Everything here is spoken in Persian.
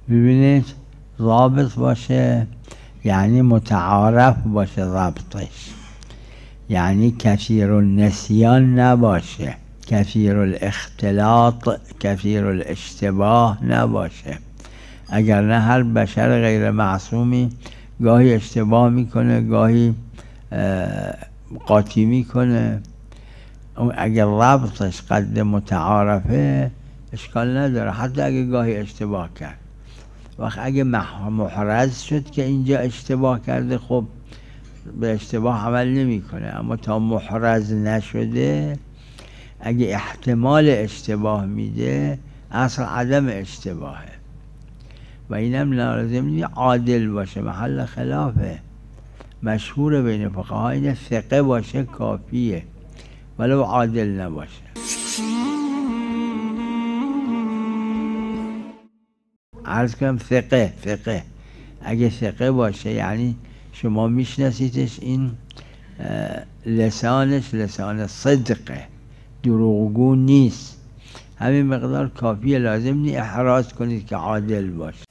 ببینید ضابط باشه یعنی متعارف باشه ضبطش، یعنی کثیر النسیان نباشه، کثیر الاختلاط، کثیر الاشتباه نباشه. اگر نه هر بشر غیر معصومی گاهی اشتباه میکنه، گاهی قاطی میکنه. اگر ضبطش قد متعارفه اشکال نداره، حتی اگه گاهی اشتباه کرد. وقت اگه محرز شد که اینجا اشتباه کرده، خب به اشتباه عمل نمیکنه. اما تا محرز نشده، اگه احتمال اشتباه میده، اصل عدم اشتباهه. و اینم لازم عادل باشه، محل خلافه. مشهور بین فقها اینه ثقه باشه کافیه، ولو عادل نباشه. عرض کنم ثقه اگه ثقه باشه یعنی شما میشناسیدش، این لسانش لسان صدقه، دروغگو نیست، همین مقدار کافیه. لازم نی احراز کنید که عادل باشه.